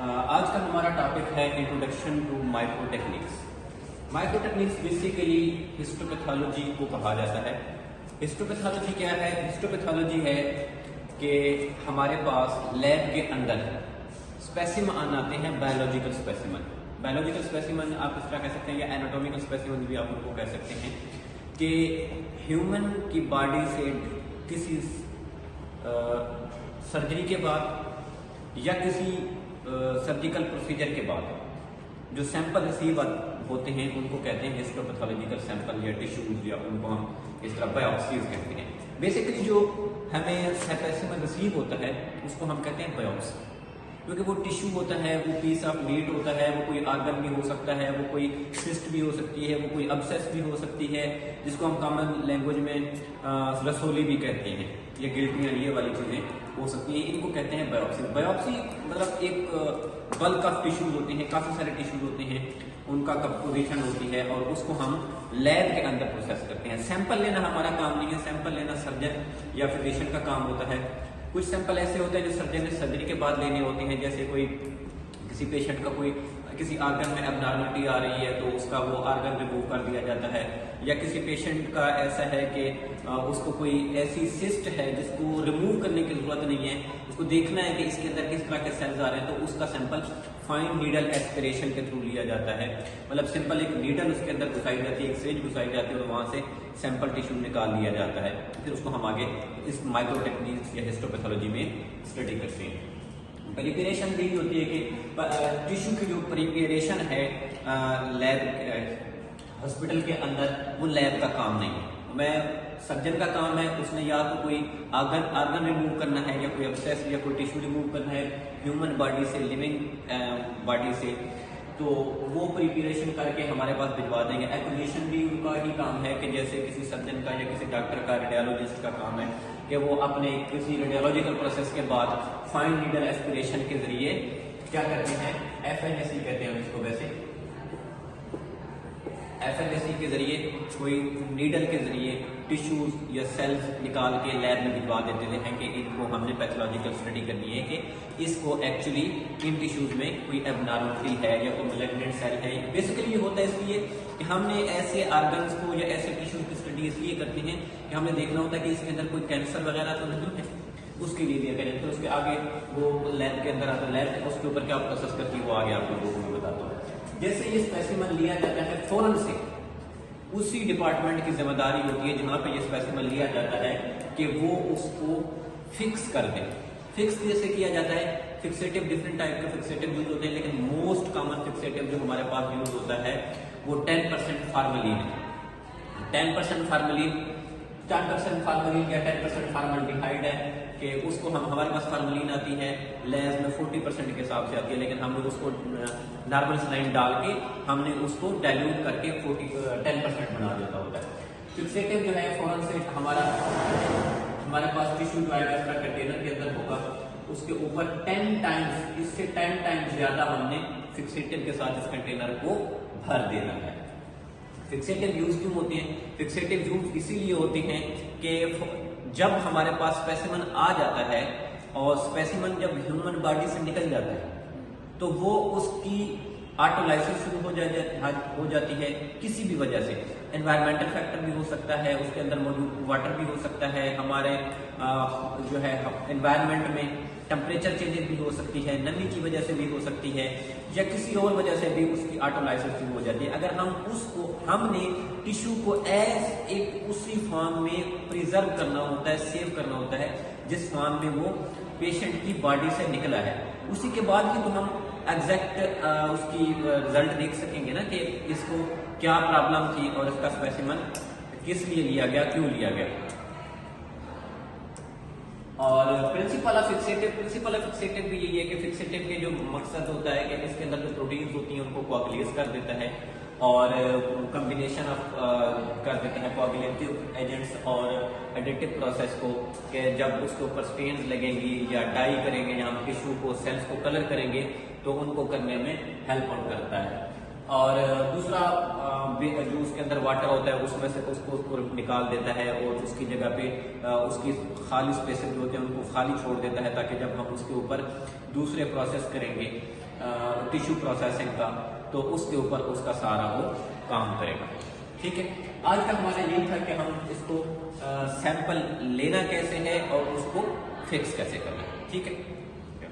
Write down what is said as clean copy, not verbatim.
आज का हमारा टॉपिक है introduction to micro techniques. Micro techniques basically histopathology को कहा जाता है। हिस्टोपैथोलॉजी क्या है? हिस्टोपैथोलॉजी है कि हमारे पास लैब के अंदर स्पेसिमन आते हैं, बायोलॉजिकल स्पेसिमन। बायोलॉजिकल स्पेसिमन आप इस तरह कह सकते हैं, या एनाटॉमिकल स्पेसिमन भी आप उनको कह सकते हैं, कि ह्यूमन की बॉडी से किसी सर्जरी के बाद या किसी सर्जिकल प्रोसीजर के बाद जो सैंपल रिसीव होते हैं उनको कहते हैं हिस्टोपैथोलॉजिकल सैंपल या टिश्यूज, या उनको हम इस तरह बायोप्सीज कहते हैं। बेसिकली जो हमें स्पेसिमेन रिसीव होता है उसको हम कहते हैं बायोप्सी, क्योंकि वो टिश्यू होता है, वो पीस ऑफ मीट होता है, वो कोई आर्गन भी हो सकता है, वो कोई सिस्ट भी हो सकती है, वो कोई अब्सेस भी हो सकती है, जिसको हम कॉमन लैंग्वेज में रसोली भी कहते हैं, या गिल्टियाँ, ये वाली चीज़ें हो सकती हैं। इनको कहते हैं बायोप्सी। बायोप्सी मतलब एक बल्क ऑफ टिश्यूज होते हैं, काफ़ी सारे टिश्यूज होते हैं, उनका कंपोजिशन होती है और उसको हम लैब के अंदर प्रोसेस करते हैं। सैंपल लेना हमारा काम नहीं है, सैंपल लेना सर्जन या फिजिशियन का काम होता है। कुछ सैंपल ऐसे होते हैं जो सर्जन ने सर्जरी के बाद लेने होते हैं, जैसे कोई किसी पेशेंट का कोई किसी आर्गन में एबनॉर्मलिटी आ रही है तो उसका वो आर्गन रिमूव कर दिया जाता है, या किसी पेशेंट का ऐसा है कि उसको कोई ऐसी सिस्ट है जिसको रिमूव करने की जरूरत नहीं है, उसको देखना है कि इसके अंदर किस तरह के सेल्स आ रहे हैं, तो उसका सैंपल फाइन नीडल एस्पिरेशन के थ्रू लिया जाता है। मतलब सिंपल एक नीडल उसके अंदर घुसाई जाती है, एक सेज घुसाई जाती है और वहां से सैंपल टिश्यू निकाल लिया जाता है। फिर उसको हम आगे इस माइक्रो टेक्निक्स या हिस्टोपैथोलॉजी में स्टडी करते हैं। प्रिपरेशन भी होती है कि टिश्यू की जो प्रिपरेशन है लैब हॉस्पिटल के अंदर, वो लैब का काम नहीं है। मैं सर्जन का काम है, उसने या तो कोई आर्गन रिमूव करना है, या कोई अब्सेस या कोई टिश्यू रिमूव करना है ह्यूमन बॉडी से, लिविंग बॉडी से, तो वो प्रिपरेशन करके हमारे पास भिजवा देंगे। एक्विजिशन भी उनका ही काम है, कि जैसे किसी सर्जन का या किसी डॉक्टर का, रेडियोलॉजिस्ट का काम है कि वो अपने किसी रेडियोलॉजिकल प्रोसेस के बाद फाइन नीडल एस्पिरेशन के जरिए क्या करते हैं, FNAC कहते हैं इसको, वैसे FNAC के जरिए कोई नीडल के जरिए टिश्यूज या सेल्स निकाल के लैब में भिजवा देते हैं कि इनको हमने पैथोलॉजिकल स्टडी करनी है कि इसको एक्चुअली इन टिश्यूज में कोई एबनॉर्मलिटी है या कोई मैलिग्नेंट सेल है। बेसिकली ये होता है इसलिए कि हमने ऐसे ऑर्गन्स को या ऐसे टिश्यूज की स्टडी इसलिए करते हैं कि हमने देखना होता है कि इसके अंदर कोई कैंसर वगैरह तो नहीं है, उसके लिए दिया करें। तो उसके आगे वो लैब के अंदर आता है, लैब उसके ऊपर क्या प्रोसेस करती है वो आगे आप लोगों को मैं बताता हूँ। जैसे ये स्पेसिमन लिया जाता है, फौरन से उसी डिपार्टमेंट की जिम्मेदारी होती है जहां पे ये स्पेसिमन लिया जाता है कि वो उसको फिक्स कर दे। फिक्स कैसे किया जाता है? फिक्सेटिव, डिफरेंट टाइप के फिक्सेटिव यूज होते हैं, लेकिन मोस्ट कॉमन फिक्सेटिव जो हमारे पास यूज होता है वो 10% फार्मलिन है। 10% फार्मलिन, 10% फार्मलिन या 10% फार्मल्डिहाइड है, कि उसको हम, हमारे पास फार्मलिन आती है लैब में 40% के हिसाब से आती है, लेकिन हमने उसको नॉर्मल सलाइन डाल के हमने उसको डाइल्यूट करके 10% बना देता होता है। फिक्सेटिव जो है फौरन से हमारे पास टिश्यू जो आएगा इसका कंटेनर के अंदर होगा, उसके ऊपर 10 टाइम्स, इससे 10 टाइम्स ज्यादा हमने फिक्सेटिव के साथ इस कंटेनर को भर देना है। फिक्सेटिव यूज क्यों होते हैं? फिक्सेटिव यूज इसीलिए होते हैं कि जब हमारे पास स्पेसिमन आ जाता है और स्पेसिमन जब ह्यूमन बॉडी से निकल जाता है तो वो उसकी ऑटोलाइसिस शुरू हो जाती है किसी भी वजह से। एनवायरमेंटल फैक्टर भी हो सकता है, उसके अंदर मौजूद वाटर भी हो सकता है, हमारे जो है एनवायरमेंट में टेम्परेचर चेंजेस भी हो सकती है, नमी की वजह से भी हो सकती है, या किसी और वजह से भी उसकी ऑटोलाइसिस शुरू हो जाती है। अगर हमने टिश्यू को एज एक उसी फॉर्म में प्रिजर्व करना होता है, सेव करना होता है जिस फॉर्म में वो पेशेंट की बॉडी से निकला है, उसी के बाद ही तो हम एग्जैक्ट उसकी रिजल्ट देख सकेंगे ना कि इसको क्या प्रॉब्लम थी और इसका स्पेसिमन किस लिए लिया गया, क्यों लिया गया। और प्रिंसिपल ऑफ फिक्सेटिव भी यही है कि फिक्सेटिव के जो मकसद होता है कि इसके अंदर जो प्रोटीन्स होती हैं उनको कोअगुलेट कर देता है और कॉम्बिनेशन ऑफ कर देता है कोअगुलेटिव एजेंट्स और एडिटिव प्रोसेस को, कि जब उसके ऊपर स्टेन्स लगेंगी या डाई करेंगे या हम टिश्यू को, सेल्स को कलर करेंगे तो उनको करने में हेल्प आउट करता है। और दूसरा जो उसके अंदर वाटर होता है उसमें से उसको निकाल देता है और उसकी जगह पे उसकी खाली स्पेसेस जो होते हैं उनको खाली छोड़ देता है, ताकि जब हम उसके ऊपर दूसरे प्रोसेस करेंगे टिश्यू प्रोसेसिंग का, तो उसके ऊपर उसका सारा वो काम करेगा। ठीक है, आज का हमारा यही था कि हम इसको सैंपल लेना कैसे है और उसको फिक्स कैसे करना है। ठीक है।